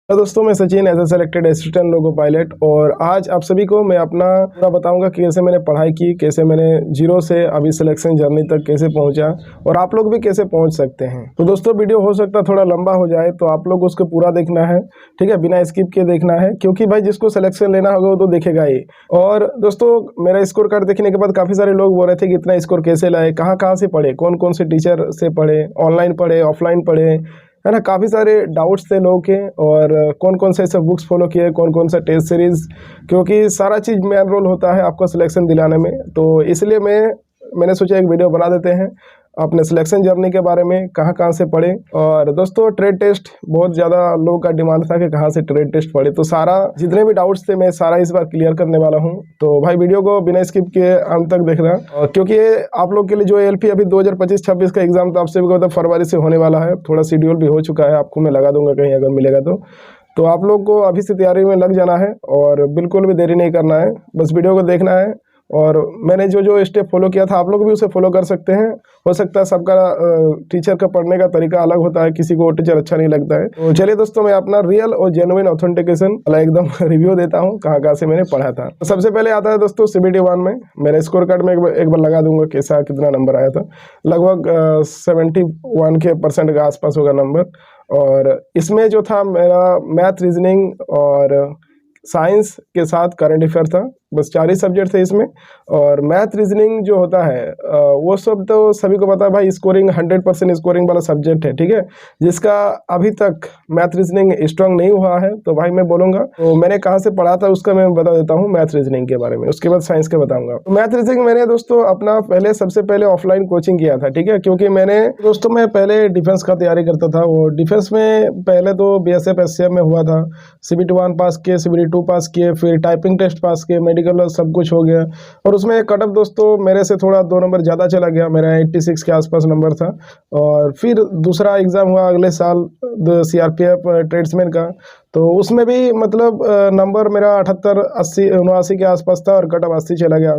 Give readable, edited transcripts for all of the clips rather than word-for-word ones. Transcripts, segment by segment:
तो दोस्तों मैं Sachin as a selected assistant loco pilot और आज आप सभी को मैं अपना पूरा बताऊंगा कि कैसे मैंने पढ़ाई की, कैसे मैंने जीरो से अभी सिलेक्शन जर्नी तक कैसे पहुंचा और आप लोग भी कैसे पहुंच सकते हैं। तो दोस्तों वीडियो हो सकता है थोड़ा लंबा हो जाए तो आप लोग उसको पूरा देखना है, ठीक है, बिना स्किप के देखना है, क्योंकि भाई जिसको सिलेक्शन लेना होगा वो तो देखेगा ही। और दोस्तों मेरा स्कोर कार्ड देखने के बाद काफ़ी सारे लोग बोल रहे थे कि इतना स्कोर कैसे लाए, कहाँ कहाँ से पढ़े, कौन कौन से टीचर से पढ़े, ऑनलाइन पढ़े ऑफलाइन पढ़े, है ना। काफ़ी सारे डाउट्स थे लोगों के और कौन कौन से सब बुक्स फॉलो किए, कौन कौन सा टेस्ट सीरीज़, क्योंकि सारा चीज़ मेन रोल होता है आपको सिलेक्शन दिलाने में। तो इसलिए मैंने सोचा एक वीडियो बना देते हैं अपने सिलेक्शन जर्नी के बारे में, कहाँ कहाँ से पढ़े। और दोस्तों ट्रेड टेस्ट बहुत ज़्यादा लोगों का डिमांड था कि कहाँ से ट्रेड टेस्ट पढ़े, तो सारा जितने भी डाउट्स थे मैं सारा इस बार क्लियर करने वाला हूँ। तो भाई वीडियो को बिना स्किप के अंत तक देखना, क्योंकि आप लोग के लिए जो एलपी अभी 2025-26 का एग्जाम तो आपसे भी फरवरी से होने वाला है, थोड़ा शेड्यूल भी हो चुका है, आपको मैं लगा दूंगा कहीं अगर मिलेगा तो आप लोग को अभी से तैयारी में लग जाना है और बिल्कुल भी देरी नहीं करना है, बस वीडियो को देखना है। और मैंने जो स्टेप फॉलो किया था आप लोग भी उसे फॉलो कर सकते हैं। हो सकता है सबका टीचर का पढ़ने का तरीका अलग होता है, किसी को टीचर अच्छा नहीं लगता है। तो चलिए दोस्तों मैं अपना रियल और जेन्युइन ऑथेंटिकेशन वाला एकदम रिव्यू देता हूँ कहाँ कहाँ से मैंने पढ़ा था। तो सबसे पहले आता है दोस्तों CBT1 में, मेरा स्कोर कार्ड में एक बार लगा दूंगा कैसा कितना नंबर आया था। लगभग 71% के आसपास होगा नंबर। और इसमें जो था मेरा मैथ, रीजनिंग और साइंस के साथ करंट अफेयर था, बस 4 ही सब्जेक्ट थे इसमें। और मैथ रीजनिंग जो होता है वो सब तो सभी को पता है भाई, स्कोरिंग 100% स्कोरिंग वाला सब्जेक्ट है, ठीक है। जिसका अभी तक मैथ रीजनिंग स्ट्रांग नहीं हुआ है तो भाई मैं बोलूँगा तो मैंने कहाँ से पढ़ा था उसका मैं बता देता हूँ मैथ रीजनिंग के बारे में, उसके बाद साइंस के बताऊँगा। तो मैथ रीजनिंग मैंने दोस्तों अपना सबसे पहले ऑफलाइन कोचिंग किया था, ठीक है, क्योंकि मैं पहले डिफेंस का तैयारी करता था। वो डिफेंस में पहले तो BSF SCF में हुआ था, CBT1 पास किए, CBT2 पास किए, फिर टाइपिंग टेस्ट पास किए, मेडिकल सब कुछ हो गया। और उसमें कट ऑफ दोस्तों मेरे से थोड़ा 2 नंबर ज़्यादा चला गया, मेरा 86 के आसपास नंबर था। और फिर दूसरा एग्ज़ाम हुआ अगले साल CRPF ट्रेड्समैन का, तो उसमें भी मतलब नंबर मेरा 78, 80, 79 के आसपास था और कट ऑफ 80 चला गया।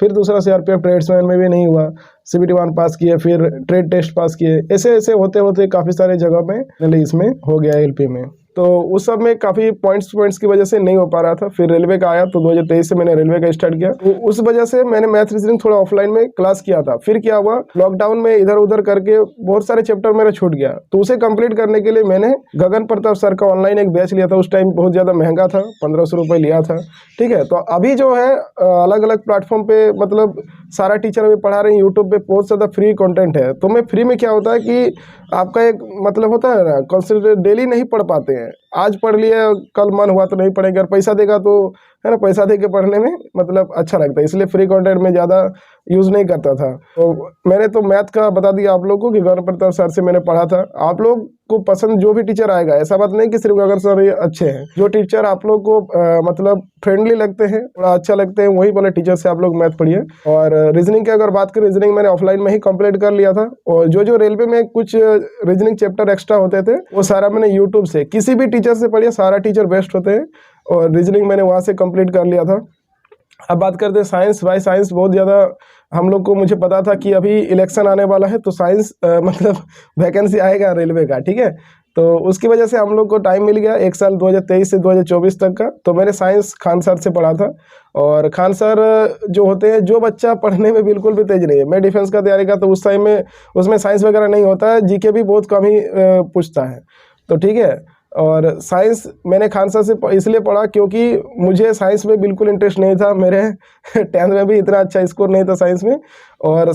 फिर दूसरा CRPF ट्रेड्समैन में भी नहीं हुआ, CBT1 पास किए, फिर ट्रेड टेस्ट पास किए, ऐसे ऐसे होते होते काफ़ी सारे जगह में इसमें हो गया LP में। तो उस सब में काफ़ी पॉइंट्स की वजह से नहीं हो पा रहा था। फिर रेलवे का आया तो 2023 से मैंने रेलवे का स्टार्ट किया, तो उस वजह से मैंने मैथ रीजनिंग थोड़ा ऑफलाइन में क्लास किया था। फिर क्या हुआ, लॉकडाउन में इधर उधर करके बहुत सारे चैप्टर मेरा छूट गया, तो उसे कंप्लीट करने के लिए मैंने गगन प्रताप सर का ऑनलाइन एक बैच लिया था। उस टाइम बहुत ज़्यादा महंगा था, 1500 रुपये लिया था, ठीक है। तो अभी जो है अलग अलग प्लेटफॉर्म पे मतलब सारा टीचर अभी पढ़ा रहे हैं, यूट्यूब पे बहुत ज़्यादा फ्री कंटेंट है। तो मैं फ्री में क्या होता है कि आपका एक मतलब होता है ना, कंसंट्रेट डेली नहीं पढ़ पाते हैं, आज पढ़ लिए कल मन हुआ तो नहीं पढ़ेंगे, और पैसा देगा तो है ना, पैसा दे के पढ़ने में मतलब अच्छा लगता है, इसलिए फ्री कंटेंट में ज़्यादा यूज़ नहीं करता था। तो मैंने तो मैथ का बता दिया आप लोग को कि गगन प्रताप सर से मैंने पढ़ा था। आप लोग को पसंद जो भी टीचर आएगा, ऐसा बात नहीं कि सिर्फ गगन सर ये अच्छे हैं, जो टीचर आप लोग को मतलब फ्रेंडली लगते हैं, थोड़ा अच्छा लगते हैं, वही वाले टीचर से आप लोग मैथ पढ़िए। और रीजनिंग की अगर बात करें, रीजनिंग मैंने ऑफलाइन में ही कंप्लीट कर लिया था। और जो रेलवे में कुछ रीजनिंग चैप्टर एक्स्ट्रा होते थे वो सारा मैंने यूट्यूब से किसी भी टीचर से पढ़िए, सारा टीचर बेस्ट होते हैं, और रीजनिंग मैंने वहाँ से कंप्लीट कर लिया था। अब बात करते हैं साइंस। भाई साइंस बहुत ज़्यादा हम लोग को, मुझे पता था कि अभी इलेक्शन आने वाला है तो साइंस मतलब वैकेंसी आएगा रेलवे का, ठीक है। तो उसकी वजह से हम लोग को टाइम मिल गया एक साल 2023 से 2024 तक का। तो मैंने साइंस खान सर से पढ़ा था। और खान सर जो होते हैं, जो बच्चा पढ़ने में बिल्कुल भी तेज नहीं है, मैं डिफेंस का तैयारी का तो उस टाइम में उसमें साइंस वगैरह नहीं होता है, जीके भी बहुत कम ही पूछता है, तो ठीक है। और साइंस मैंने खान सर से इसलिए पढ़ा क्योंकि मुझे साइंस में बिल्कुल इंटरेस्ट नहीं था, मेरे 10th में भी इतना अच्छा स्कोर नहीं था साइंस में। और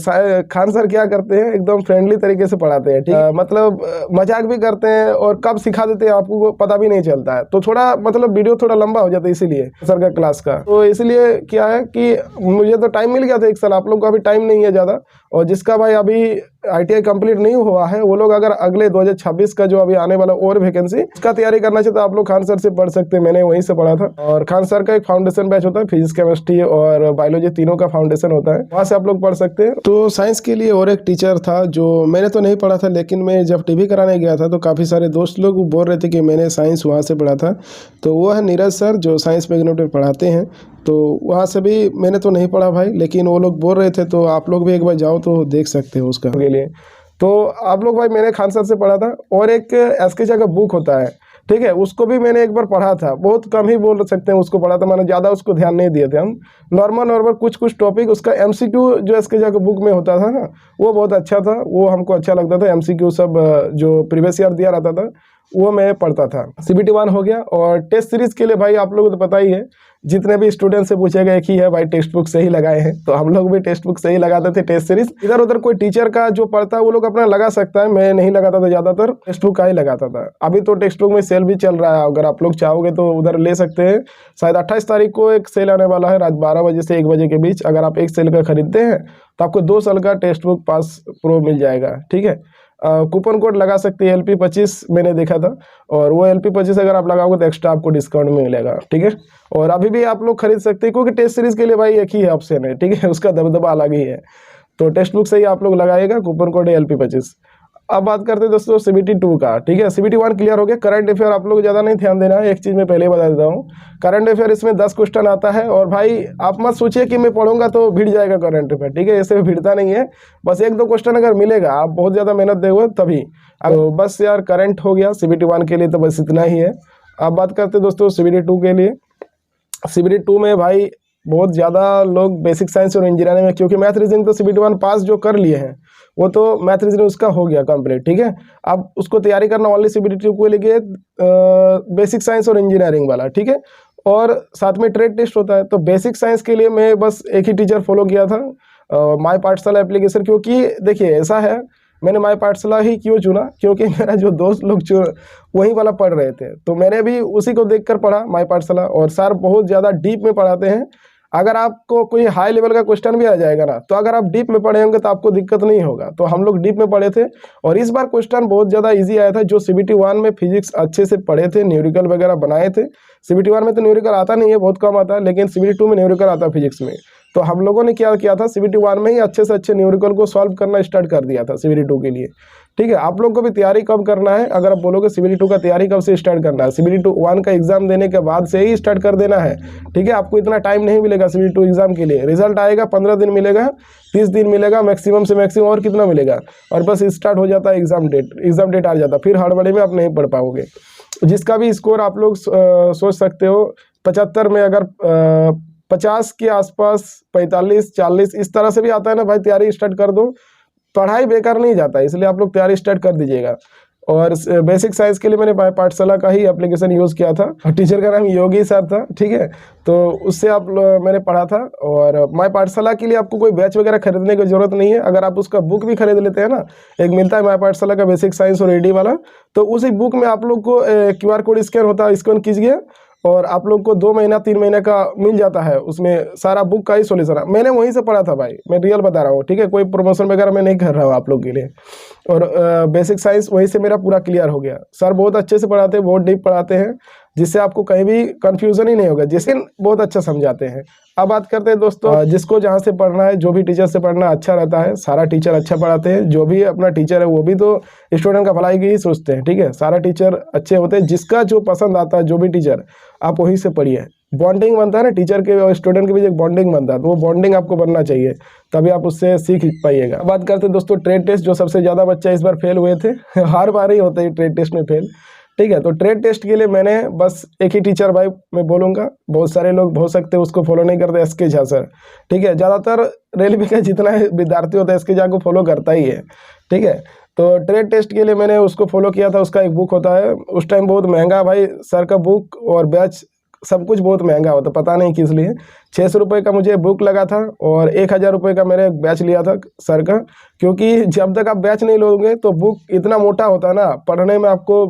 खान सर क्या करते हैं, एकदम फ्रेंडली तरीके से पढ़ाते हैं, ठीक है, मतलब मजाक भी करते हैं और कब सिखा देते हैं आपको पता भी नहीं चलता है। तो थोड़ा मतलब वीडियो थोड़ा लंबा हो जाता है इसीलिए सर का क्लास का। तो इसलिए क्या है कि मुझे तो टाइम मिल गया था एक साल, आप लोग को अभी टाइम नहीं है ज़्यादा। और जिसका भाई अभी ITI कंप्लीट नहीं हुआ है, वो लोग अगर अगले 2026 का जो अभी आने वाला और वैकेंसी उसका तैयारी करना चाहते तो आप लोग खान सर से पढ़ सकते हैं, मैंने वहीं से पढ़ा था। और खान सर का एक फाउंडेशन बैच होता है, फिजिक्स, केमिस्ट्री और बायोलॉजी तीनों का फाउंडेशन होता है, वहाँ से आप लोग पढ़ सकते हैं। तो साइंस के लिए और एक टीचर था जो मैंने तो नहीं पढ़ा था, लेकिन मैं जब टीवी कराने गया था तो काफ़ी सारे दोस्त लोग बोल रहे थे कि मैंने साइंस वहाँ से पढ़ा था। तो वो है नीरज सर, जो साइंस मैग्नेट में पढ़ाते हैं। तो वहाँ से भी मैंने तो नहीं पढ़ा भाई, लेकिन वो लोग बोल रहे थे, तो आप लोग भी एक बार जाओ तो देख सकते हो उसका के लिए। तो आप लोग भाई मैंने खान सर से पढ़ा था। और एक SK झा का बुक होता है, ठीक है, उसको भी मैंने एक बार पढ़ा था, बहुत कम ही बोल सकते हैं उसको पढ़ा था मैंने, ज़्यादा उसको ध्यान नहीं दिए थे हम। नॉर्मल कुछ कुछ टॉपिक उसका एमसीक्यू जो इसके जाकर बुक में होता था ना, वो बहुत अच्छा था, वो हमको अच्छा लगता था। एमसीक्यू सब जो प्रीवियस ईयर दिया रहता था वो मैं पढ़ता था। CBT 1 हो गया। और टेस्ट सीरीज के लिए भाई आप लोगों को तो पता ही है, जितने भी स्टूडेंट से पूछेगा एक ही है भाई, टेक्स्ट बुक से ही लगाए हैं। तो हम लोग भी टेक्स्ट बुक से ही लगाते थे टेस्ट सीरीज। इधर उधर कोई टीचर का जो पढ़ता है वो लोग अपना लगा सकता है, मैं नहीं लगाता था, ज़्यादातर टेक्स्ट बुक का ही लगाता था। अभी तो टेक्स्ट बुक में सेल भी चल रहा है, अगर आप लोग चाहोगे तो उधर ले सकते हैं। शायद 28 तारीख को एक सेल आने वाला है, रात 12 बजे से 1 बजे के बीच। अगर आप एक सेल का खरीदते हैं तो आपको 2 साल का टेक्स्ट बुक पास प्रो मिल जाएगा। ठीक है, कूपन कोड लगा सकते हैं LP25 मैंने देखा था, और वो LP25 अगर आप लगाओगे तो एक्स्ट्रा आपको डिस्काउंट मिलेगा। ठीक है, और अभी भी आप लोग खरीद सकते हैं, क्योंकि टेस्ट सीरीज के लिए भाई एक ही है ऑप्शन है। ठीक है, उसका दबदबा अलग ही है। तो टेक्स्ट बुक से ही आप लोग लगाइएगा, कूपन कोड है LP25। अब बात करते हैं दोस्तों CBT 2 का। ठीक है, CBT 1 क्लियर हो गया। करंट अफेयर आप लोग ज़्यादा नहीं ध्यान देना है, एक चीज़ मैं पहले ही बता देता हूँ। करंट अफेयर इसमें 10 क्वेश्चन आता है, और भाई आप मत सोचिए कि मैं पढ़ूंगा तो भिड़ जाएगा करंट अफेयर। ठीक है, ऐसे भिड़ता नहीं है, बस 1-2 क्वेश्चन अगर मिलेगा, आप बहुत ज़्यादा मेहनत देंगे तभी। अब बस यार करंट हो गया CBT 1 के लिए, तो बस इतना ही है। अब बात करते हैं दोस्तों CBT 2 के लिए। CBT 2 में भाई बहुत ज़्यादा लोग बेसिक साइंस और इंजीनियरिंग में, क्योंकि मैथ रीजनिंग तो CBT 1 पास जो कर लिए हैं वो तो मैथ रीजनिंग उसका हो गया कंप्लीट। ठीक है, अब उसको तैयारी करना ओनली CBT 2 को लेके बेसिक साइंस और इंजीनियरिंग वाला। ठीक है, और साथ में ट्रेड टेस्ट होता है। तो बेसिक साइंस के लिए मैं बस एक ही टीचर फॉलो किया था, माई पाठशाला एप्लीकेशन। क्योंकि देखिए ऐसा है, मैंने माई पाठशाला ही क्यों चुना, क्योंकि मेरा जो दोस्त लोग वही वाला पढ़ रहे थे, तो मैंने भी उसी को देखकर पढ़ा माई पाठशाला। और सर बहुत ज़्यादा डीप में पढ़ाते हैं। अगर आपको कोई हाई लेवल का क्वेश्चन भी आ जाएगा ना, तो अगर आप डीप में पढ़े होंगे तो आपको दिक्कत नहीं होगा। तो हम लोग डीप में पढ़े थे, और इस बार क्वेश्चन बहुत ज़्यादा इजी आया था। जो CBT 1 में फिजिक्स अच्छे से पढ़े थे, न्यूमेरिकल वगैरह बनाए थे। CBT 1 में तो न्यूमेरिकल आता नहीं है, बहुत कम आता है, लेकिन CBT 2 में न्यूमेरिकल आता है फिजिक्स में। तो हम लोगों ने क्या किया था, CBT 1 में ही अच्छे से अच्छे न्यूमेरिकल को सॉल्व करना स्टार्ट कर दिया था CBT 2 के लिए। ठीक है, आप लोग को भी तैयारी कब करना है, अगर आप बोलोगे CBT 2 का तैयारी कब से स्टार्ट करना है, CBT 1 का एग्जाम देने के बाद से ही स्टार्ट कर देना है। ठीक है, आपको इतना टाइम नहीं मिलेगा CBT 2 एग्जाम के लिए। रिजल्ट आएगा 15 दिन मिलेगा, 30 दिन मिलेगा मैक्सिमम से मैक्सिमम, और कितना मिलेगा, और बस स्टार्ट हो जाता है एग्जाम डेट आ जाता है। फिर हड़बड़ी में आप नहीं पढ़ पाओगे। जिसका भी स्कोर आप लोग सोच सकते हो 75 में, अगर 50 के आसपास, 45, 40 इस तरह से भी आता है ना भाई, तैयारी स्टार्ट कर दो, पढ़ाई बेकार नहीं जाता है। इसलिए आप लोग तैयारी स्टार्ट कर दीजिएगा। और बेसिक साइंस के लिए मैंने पाठशाला का ही एप्लीकेशन यूज़ किया था, और टीचर का नाम योगी सर था। ठीक है, तो उससे मैंने पढ़ा था। और माई पाठशाला के लिए आपको कोई बैच वगैरह खरीदने की ज़रूरत नहीं है। अगर आप उसका बुक भी खरीद लेते हैं ना, एक मिलता है माई पाठशाला का बेसिक साइंस और ED वाला, तो उसी बुक में आप लोग को QR कोड स्कैन होता है, स्कैन कीजिए, और आप लोग को 2 महीना 3 महीने का मिल जाता है। उसमें सारा बुक का ही सोल्यूशन है। मैंने वहीं से पढ़ा था भाई, मैं रियल बता रहा हूँ। ठीक है, कोई प्रमोशन वगैरह मैं नहीं कर रहा हूँ आप लोग के लिए। और बेसिक साइंस वहीं से मेरा पूरा क्लियर हो गया। सर बहुत अच्छे से पढ़ाते हैं, बहुत डीप पढ़ाते हैं, जिससे आपको कहीं भी कंफ्यूजन ही नहीं होगा, जिससे बहुत अच्छा समझाते हैं। अब बात करते हैं दोस्तों, जिसको जहाँ से पढ़ना है, जो भी टीचर से पढ़ना अच्छा रहता है, सारा टीचर अच्छा पढ़ाते हैं। जो भी अपना टीचर है वो भी तो स्टूडेंट का भलाई की ही सोचते हैं। ठीक है, सारा टीचर अच्छे होते हैं। जिसका जो पसंद आता है, जो भी टीचर, आप वहीं से पढ़िए। बॉन्डिंग बनता है ना टीचर के और स्टूडेंट के बीच, एक बॉन्डिंग बनता है, तो वो बॉन्डिंग आपको बनना चाहिए, तभी आप उससे सीख पाइएगा। बात करते हैं दोस्तों ट्रेड टेस्ट, जो सबसे ज़्यादा बच्चा इस बार फेल हुए थे हर बार ही होते हैं ट्रेड टेस्ट में फेल। ठीक है, तो ट्रेड टेस्ट के लिए मैंने बस एक ही टीचर भाई मैं बोलूँगा, बहुत सारे लोग हो सकते हैं उसको फॉलो नहीं करते, SK झा सर। ठीक है, ज़्यादातर रेलवे का जितना विद्यार्थी होता है SK झा को फॉलो करता ही है। ठीक है, तो ट्रेड टेस्ट के लिए मैंने उसको फॉलो किया था। उसका एक बुक होता है, उस टाइम बहुत महंगा भाई सर का बुक और बैच सब कुछ बहुत महंगा होता, पता नहीं किस लिए। 600 रुपये का मुझे बुक लगा था, और 1000 रुपये का मैंने बैच लिया था सर का। क्योंकि जब तक आप बैच नहीं लोगे तो बुक इतना मोटा होता है ना, पढ़ने में आपको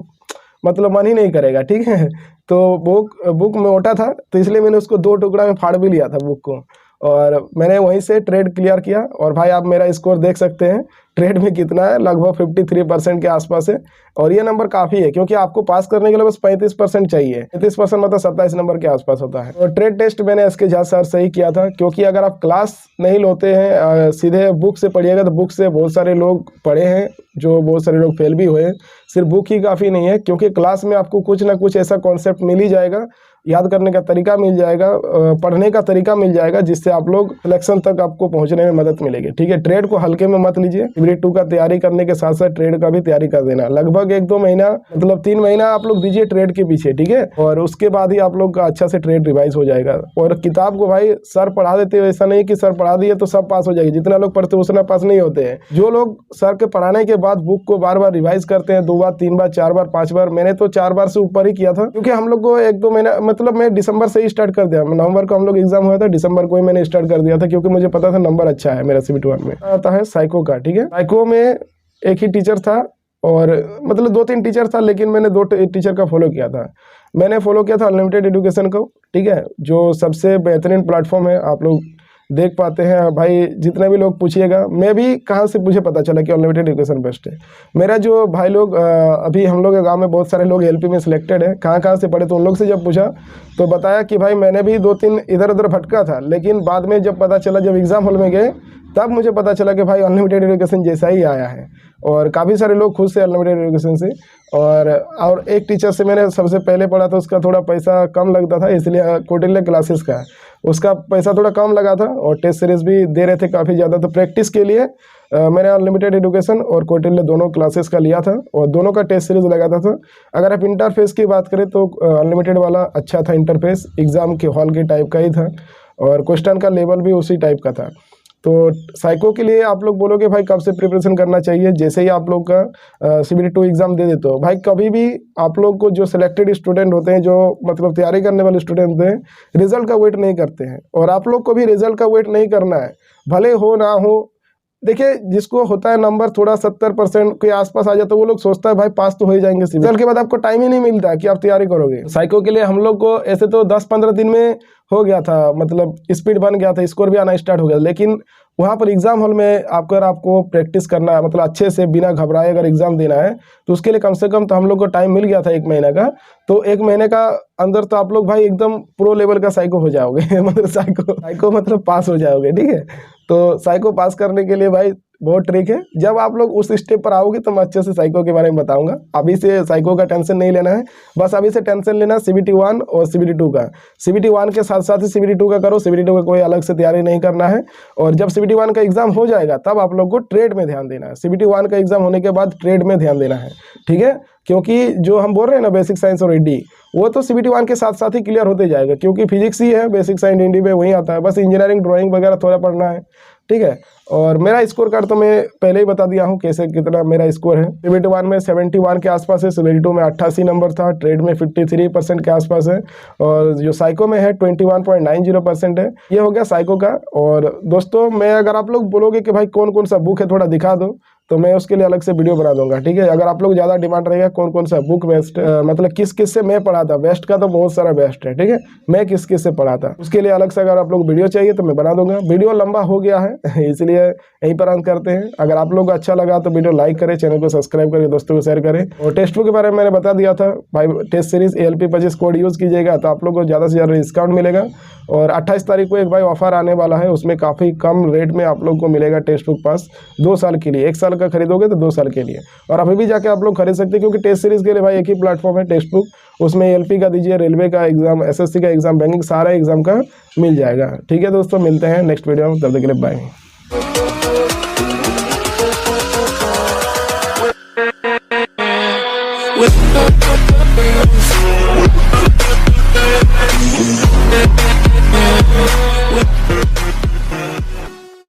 मतलब मन ही नहीं करेगा। ठीक है, तो बुक मोटा था, तो इसलिए मैंने उसको 2 टुकड़ा में फाड़ भी लिया था बुक को, और मैंने वहीं से ट्रेड क्लियर किया। और भाई आप मेरा स्कोर देख सकते हैं ट्रेड में कितना है, लगभग 53% के आसपास है। और ये नंबर काफ़ी है, क्योंकि आपको पास करने के लिए बस 35% चाहिए। 35% मतलब 27 नंबर के आसपास होता है। और ट्रेड टेस्ट मैंने SK झा सर से ही किया था, क्योंकि अगर आप क्लास नहीं लोते हैं, सीधे बुक से पढ़िएगा, तो बुक से बहुत सारे लोग पढ़े हैं, जो बहुत सारे लोग फेल भी हुए। सिर्फ बुक ही काफ़ी नहीं है, क्योंकि क्लास में आपको कुछ ना कुछ ऐसा कॉन्सेप्ट मिल ही जाएगा, याद करने का तरीका मिल जाएगा, पढ़ने का तरीका मिल जाएगा, जिससे आप लोग सिलेक्शन तक आपको पहुंचने में मदद मिलेगी। ठीक है, ट्रेड को हल्के में मत लीजिए। CBT 2 का तैयारी करने के साथ साथ ट्रेड का भी तैयारी कर देना। लगभग 1-2 महीना, मतलब 3 महीना आप लोग दीजिए ट्रेड के पीछे। ठीक है, और उसके बाद ही आप लोग का अच्छा से ट्रेड रिवाइज हो जाएगा। और किताब को भाई सर पढ़ा देते हो, ऐसा नहीं कि सर पढ़ा दिए तो सब पास हो जाएगी। जितना लोग पढ़ते हैं उतना पास नहीं होते हैं। जो लोग सर के पढ़ाने के बाद बुक को बार बार रिवाइज करते हैं, 2 बार 3 बार 4 बार 5 बार, मैंने तो 4 बार से ऊपर ही किया था, क्योंकि हम लोग को 1-2 महीना, मतलब मैं दिसंबर से ही स्टार्ट कर दिया। नवंबर को हम लोग एग्जाम हुआ था, दिसंबर को ही मैंने स्टार्ट कर दिया था, क्योंकि मुझे पता था नंबर अच्छा है मेरा CBT 1 में। आता है साइको का। ठीक है, साइको में एक ही टीचर था, और मतलब 2-3 टीचर था, लेकिन मैंने 2 टीचर का फॉलो किया था। मैंने फॉलो किया था अनलिमिटेड एजुकेशन को। ठीक है, जो सबसे बेहतरीन प्लेटफॉर्म है, आप लोग देख पाते हैं भाई। जितने भी लोग पूछिएगा, मैं भी कहाँ से मुझे पता चला कि अनलिमिटेड एजुकेशन बेस्ट है। मेरा जो भाई लोग अभी हम लोग के गांव में बहुत सारे लोग LP में सिलेक्टेड है, कहाँ से पढ़े, तो उन लोग से जब पूछा तो बताया कि भाई मैंने भी 2-3 इधर उधर भटका था, लेकिन बाद में जब पता चला, जब एग्ज़ाम हॉल में गए, तब मुझे पता चला कि भाई अनलिमिटेड एजुकेशन जैसा ही आया है। और काफ़ी सारे लोग खुश से अनलिमिटेड एजुकेशन से। और एक टीचर से मैंने सबसे पहले पढ़ा था, उसका थोड़ा पैसा कम लगता था, इसलिए कौटिल्य क्लासेस का उसका पैसा थोड़ा कम लगा था, और टेस्ट सीरीज भी दे रहे थे काफ़ी ज़्यादा। तो प्रैक्टिस के लिए मैंने अनलिमिटेड एजुकेशन और कौटिल्य दोनों क्लासेस का लिया था, और दोनों का टेस्ट सीरीज लगाता था। अगर आप इंटरफेस की बात करें तो अनलिमिटेड वाला अच्छा था। इंटरफेस एग्ज़ाम के हॉल के टाइप का ही था, और क्वेश्चन का लेवल भी उसी टाइप का था। तो साइको के लिए आप लोग बोलोगे भाई कब से प्रिपरेशन करना चाहिए? जैसे ही आप लोग का CBT 2 एग्ज़ाम दे देते हो भाई, कभी भी आप लोग को, जो सिलेक्टेड स्टूडेंट होते हैं, जो मतलब तैयारी करने वाले स्टूडेंट होते हैं, रिजल्ट का वेट नहीं करते हैं। और आप लोग को भी रिजल्ट का वेट नहीं करना है, भले हो ना हो। देखिए, जिसको होता है नंबर थोड़ा 70% के आसपास आ जाता है, वो लोग सोचता है भाई पास तो हो ही जाएंगे। रिजल्ट के बाद आपको टाइम ही नहीं मिलता कि आप तैयारी करोगे। साइको के लिए हम लोग को ऐसे तो 10-15 दिन में हो गया था, मतलब स्पीड बन गया था, स्कोर भी आना स्टार्ट हो गया। लेकिन वहाँ पर एग्जाम हॉल में आपको प्रैक्टिस करना है, मतलब अच्छे से बिना घबराए अगर एग्जाम देना है, तो उसके लिए कम से कम तो हम लोग को टाइम मिल गया था 1 महीने का। तो 1 महीने का अंदर तो आप लोग भाई एकदम प्रो लेवल का साइको हो जाओगे मतलब साइको मतलब पास हो जाओगे। ठीक है, तो साइको पास करने के लिए भाई बहुत ट्रिक है। जब आप लोग उस स्टेप पर आओगे तो मैं अच्छे से साइको के बारे में बताऊंगा। अभी से साइको का टेंशन नहीं लेना है, बस अभी से टेंशन लेना CBT 1 और CBT 2 का। CBT 1 के साथ साथ ही CBT 2 का करो, CBT 2 का कोई अलग से तैयारी नहीं करना है। और जब CBT 1 का एग्जाम हो जाएगा तब आप लोग को ट्रेड में ध्यान देना है। CBT 1 का एग्जाम होने के बाद ट्रेड में ध्यान देना है। ठीक है, क्योंकि जो हम बोल रहे हैं ना बेसिक साइंस और हिंदी, वो तो CBT 1 के साथ साथ ही क्लियर होते जाएगा, क्योंकि फिजिक्स ही है, बेसिक साइंस हिंदी में वही आता है। बस इंजीनियरिंग ड्राइंग वगैरह थोड़ा पढ़ना है। ठीक है, और मेरा स्कोर कार्ड तो मैं पहले ही बता दिया हूँ कैसे कितना मेरा स्कोर है। CBT 1 में 71 के आसपास है, CBT 2 में 88 नंबर था, ट्रेड में 53% के आसपास है, और जो साइको में है 21.90% है। ये हो गया साइको का। और दोस्तों, मैं अगर आप लोग बोलोगे कि भाई कौन कौन सा बुक है थोड़ा दिखा दो, तो मैं उसके लिए अलग से वीडियो बना दूंगा। ठीक है, अगर आप लोग ज़्यादा डिमांड रहेगा कौन कौन सा बुक बेस्ट, मतलब किस किस से मैं पढ़ा था, बेस्ट का तो बहुत सारा बेस्ट है। ठीक है, मैं किस किस से पढ़ा था उसके लिए अलग से अगर आप लोग वीडियो चाहिए तो मैं बना दूंगा। वीडियो लंबा हो गया है इसलिए यहीं पर अंत करते हैं। अगर आप लोग को अच्छा लगा तो वीडियो लाइक करें, चैनल को सब्सक्राइब करके दोस्तों को शेयर करें। और टेस्ट बुक के बारे में मैंने बता दिया था भाई, test series ALP 25 code use कीजिएगा तो आप लोग को ज़्यादा से ज़्यादा डिस्काउंट मिलेगा। और 28 तारीख को एक भाई ऑफर आने वाला है, उसमें काफ़ी कम रेट में आप लोग को मिलेगा टेस्ट बुक पास 2 साल के लिए। 1 साल का खरीदोगे तो 2 साल के लिए, और अभी भी जाके आप लोग खरीद सकते हैं, क्योंकि टेस्ट सीरीज के लिए भाई एक ही प्लेटफॉर्म है टेक्स्ट बुक। उसमें ALP का दीजिए, रेलवे का एग्जाम, SSC का एग्जाम, बैंकिंग, सारा एग्जाम का मिल जाएगा। ठीक है दोस्तों, मिलते हैं नेक्स्ट वीडियो में, तब तक के लिए बाय।